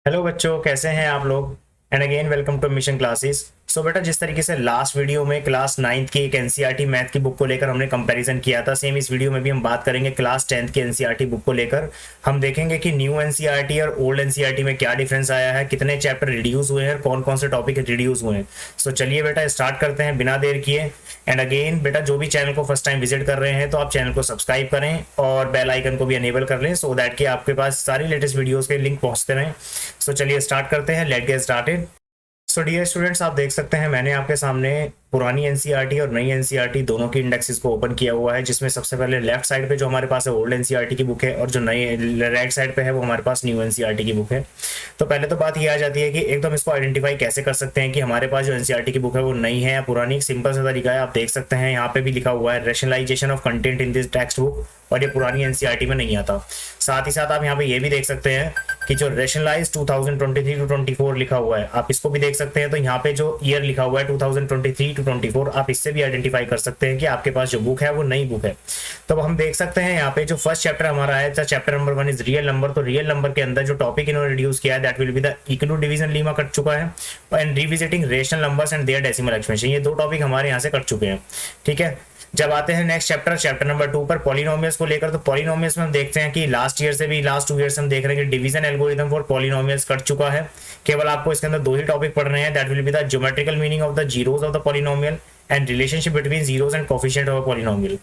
Hello बच्चों, कैसे हैं आप लोग। And again welcome to mission classes. So बेटा, जिस तरीके से लास्ट वीडियो में क्लास 9th की एक एनसीईआरटी मैथ की बुक को लेकर हमने कंपैरिजन किया था, सेम इस वीडियो में भी हम बात करेंगे क्लास 10th की एनसीईआरटी बुक को लेकर। हम देखेंगे कि न्यू एनसीईआरटी और ओल्ड एनसीईआरटी में क्या डिफरेंस आया है, कितने चैप्टर रिड्यूस हुए हैं, कौन कौन से टॉपिक रिड्यूस हुए हैं। सो चलिए बेटा स्टार्ट करते हैं बिना देर किए। एंड अगेन बेटा, जो भी चैनल को फर्स्ट टाइम विजिट कर रहे हैं तो आप चैनल को सब्सक्राइब करें और बेल आइकन को भी अनेबल कर लें, सो दैट कि आपके पास सारी लेटेस्ट वीडियोस के लिंक पहुंचते रहें। सो चलिए स्टार्ट करते हैं, let get started. So dear students, आप देख सकते हैं मैंने आपके सामने पुरानी एनसीईआरटी और नई एनसीईआरटी दोनों की इंडेक्सेस को ओपन किया हुआ है, जिसमें सबसे पहले लेफ्ट साइड पे जो हमारे पास है ओल्ड एनसीईआरटी की बुक है और जो नई राइट साइड पे है वो हमारे पास न्यू एनसीईआरटी की बुक है। तो पहले तो बात ये आ जाती है कि एकदम इसको आइडेंटिफाई कैसे कर सकते हैं कि हमारे पास जो एनसीईआरटी की बुक है वो नई है या पुरानी। एक सिंपल सा तरीका है, आप देख सकते हैं यहाँ पे भी लिखा हुआ है rationalisation of content in this text book, और ये पुरानी एनसीईआरटी में नहीं आता। साथ ही साथ आप यहाँ पे ये भी देख सकते हैं कि जो रेशनलाइज 2023 टू 24 लिखा हुआ है, आप इसको भी देख सकते हैं। तो यहाँ पे जो ईयर लिखा हुआ है 2023 टू 24, आप इससे भी आइडेंटिफाई कर सकते हैं कि आपके पास जो बुक है वो नई बुक है। तो हम देख सकते हैं यहाँ पे जो फर्स्ट चैप्टर हमारा है, chapter number 1 is real number. तो रियल नंबर के अंदर जो टॉपिक इन्होंने रिड्यूस किया है that will be the Euclid division lemma cut चुका है, and revisiting rational numbers and their decimal expansion. ये दो टॉपिक हमारे यहाँ से कट चुके हैं। ठीक है, जब आते हैं नेक्स्ट चैप्टर, चैप्टर नंबर 2 पर पॉलिनोमियल्स को लेकर, तो पॉलिनोमियल्स में हम देखते हैं कि लास्ट ईयर से भी लास्ट 2 ईयर से हम देख रहे हैं कि division algorithm for polynomials cut चुका है। केवल आपको इसके अंदर दो ही टॉपिक पढ़ने हैं, that will be the geometrical meaning of the zeros of the polynomial and relationship between zeros and coefficient of a polynomial.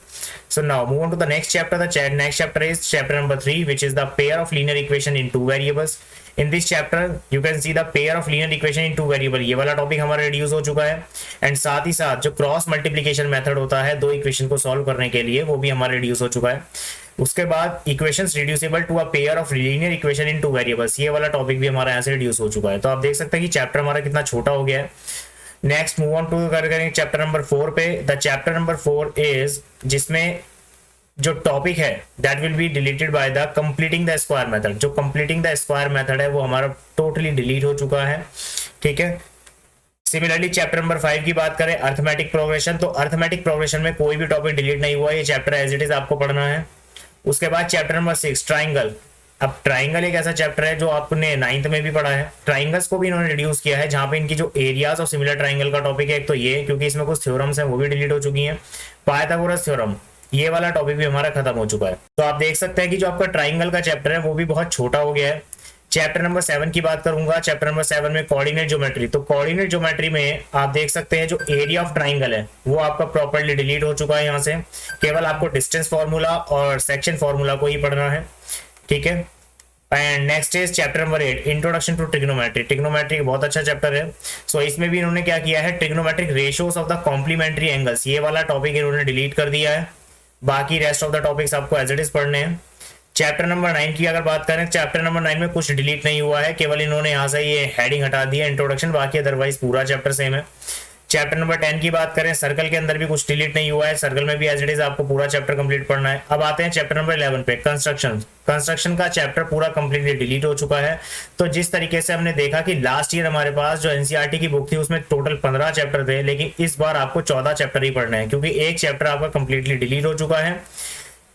So now move on to the next chapter. The next chapter is chapter number 3, which is the pair of linear equation in two variables. In this chapter you can see the pair of linear equation in two variable, ये वाला topic हमारा reduce हो चुका है। And साथ ही साथ जो cross multiplication method होता है दो इक्वेशन को सॉल्व करने के लिए, वो भी हमारा रिड्यूस हो चुका है। उसके बाद equations reducible to a pair of linear equation in two variables, ये वाला टॉपिक भी हमारा यहाँ से रिड्यूस हो चुका है। तो आप देख सकते हैं कि चैप्टर हमारा कितना छोटा हो गया है। नेक्स्ट मूव ऑन टू करेंगे चैप्टर नंबर 4 पे। द चैप्टर नंबर 4 इज, जिसमें जो टॉपिक है that will be deleted by the completing the square method. जो कंप्लीटिंग द स्क्वायर मेथड है वो हमारा टोटली डिलीट हो चुका है। ठीक है, सिमिलरली चैप्टर नंबर 5 की बात करें, अर्थमेटिक प्रोग्रेशन, तो अर्थमेटिक प्रोग्रेशन में कोई भी टॉपिक डिलीट नहीं हुआ, ये चैप्टर एज इट इज आपको पढ़ना है। उसके बाद चैप्टर नंबर 6 ट्राइंगल। अब ट्राइंगल एक ऐसा चैप्टर है जो आपने 9th में भी पढ़ा है। ट्राइंगल्स को भी इन्होंने रिड्यूस किया है, जहां पे इनकी जो एरियाज और सिमिलर ट्राइंगल का टॉपिक है, एक तो ये, क्योंकि इसमें कुछ थ्योरम्स हैं वो भी डिलीट हो चुकी हैं। पाइथागोरस थ्योरम, ये वाला टॉपिक भी हमारा खत्म हो चुका है। तो आप देख सकते हैं कि जो आपका ट्राइंगल का चैप्टर है वो भी बहुत छोटा हो गया है। चैप्टर नंबर 7 की बात करूंगा। चैप्टर नंबर 7 में कोऑर्डिनेट ज्योमेट्री, तो कोऑर्डिनेट ज्योमेट्री में आप देख सकते हैं जो एरिया ऑफ ट्राइंगल है वो आपका प्रॉपर्ली डिलीट हो चुका है। यहाँ से केवल आपको डिस्टेंस फॉर्मूला और सेक्शन फॉर्मूला को ही पढ़ना है। ठीक है, and next is chapter number 8 introduction to trigonometry. Trigonometry बहुत अच्छा चैप्टर है। सो इसमें भी इन्होंने क्या किया है, trigonometric ratios of the complementary angles, ये वाला टॉपिक इन्होंने डिलीट कर दिया है। बाकी रेस्ट ऑफ द टॉपिक्स आपको एज इट इज पढ़ने हैं। चैप्टर नंबर 9 की अगर बात करें, चैप्टर नंबर 9 में कुछ डिलीट नहीं हुआ है, केवल इन्होंने यहाँ से ये हेडिंग हटा दी है इंट्रोडक्शन, बाकी अदरवाइज पूरा चैप्टर सेम है। चैप्टर नंबर 10 की बात करें, सर्कल के अंदर भी कुछ डिलीट नहीं हुआ है, सर्कल में भी एज इट इज आपको पूरा चैप्टर कंप्लीट पढ़ना है। अब आते हैं चैप्टर नंबर 11 पे, कंस्ट्रक्शन। कंस्ट्रक्शन का चैप्टर पूरा कंप्लीटली डिलीट हो चुका है। तो जिस तरीके से हमने देखा कि लास्ट ईयर हमारे पास जो एनसीईआरटी की बुक थी उसमें टोटल 15 चैप्टर थे, लेकिन इस बार आपको 14 चैप्टर ही पढ़ने हैं, क्योंकि एक चैप्टर आपका कंप्लीटली डिलीट हो चुका है।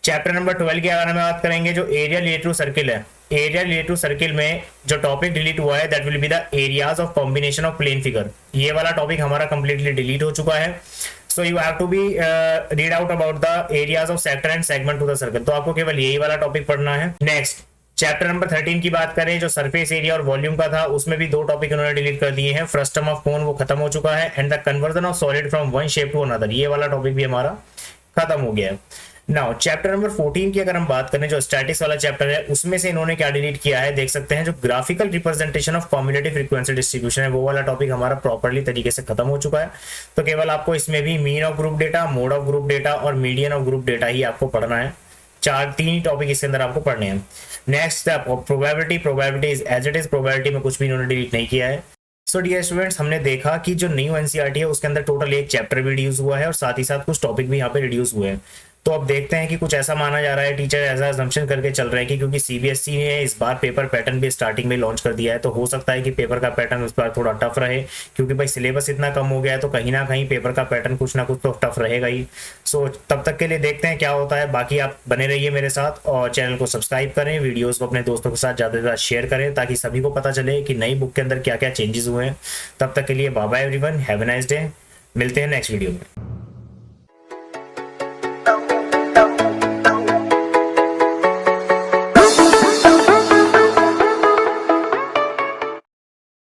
चैप्टर नंबर 12 के बारे में बात करेंगे, जो एरिया रिलेटेड टू सर्किल है। एरिया रिलेटेड टू सर्किल में जो टॉपिक डिलीट हुआ है that will be the areas of combination of plane figure, ये वाला टॉपिक हमारा कंप्लीटली डिलीट हो चुका है। So you have to be read out about the areas of sector and segment to the circle, तो आपको केवल यही वाला टॉपिक पढ़ना है। नेक्स्ट चैप्टर नंबर 13 की बात करें, जो सरफेस एरिया और वॉल्यूम का था, उसमें भी दो टॉपिक उन्होंने डिलीट कर दिए हैं। फ्रस्टम ऑफ कोन वो खत्म हो चुका है, and the conversion of solid from one shape to another, ये वाला टॉपिक भी हमारा खत्म हो गया है। नाउ चैप्टर नंबर 14 की अगर हम बात करें, जो स्टैटिक्स वाला चैप्टर है, उसमें से इन्होंने क्या डिलीट किया है, देख सकते हैं जो graphical representation of cumulative frequency distribution है, वो वाला टॉपिक हमारा प्रॉपर्ली तरीके से खत्म हो चुका है। तो केवल आपको इसमें भी mean of group data, mode of group data और मीडियन ऑफ ग्रुप डेटा ही आपको पढ़ना है। तीन ही टॉपिक इसके अंदर आपको पढ़ने हैं। Next probability. Probability is as it is, probability में कुछ भी इन्होंने डिलीट नहीं किया है। सो डियर स्टूडेंट्स, हमने देखा कि जो न्यू एनसीईआरटी है उसके अंदर टोटल एक चैप्टर भी रिड्यूस हुआ है और साथ ही साथ कुछ टॉपिक भी यहाँ पे रिड्यूस हुए हैं। तो अब देखते हैं कि कुछ ऐसा माना जा रहा है, टीचर ऐसा अजम्पशन करके चल रहे हैं कि क्योंकि सीबीएसई ने इस बार पेपर पैटर्न भी स्टार्टिंग में लॉन्च कर दिया है, तो हो सकता है कि पेपर का पैटर्न उस बार थोड़ा टफ रहे, क्योंकि भाई सिलेबस इतना कम हो गया है, तो कहीं ना कहीं पेपर का पैटर्न कुछ ना कुछ तो टफ रहेगा ही। सो तब तक के लिए देखते हैं क्या होता है। बाकी आप बने रहिए मेरे साथ और चैनल को सब्सक्राइब करें, वीडियोस को अपने दोस्तों के साथ ज़्यादा से ज़्यादा शेयर करें, ताकि सभी को पता चले कि नई बुक के अंदर क्या क्या चेंजेस हुए हैं। तब तक के लिए bye bye everyone, have a nice day, मिलते हैं नेक्स्ट वीडियो में।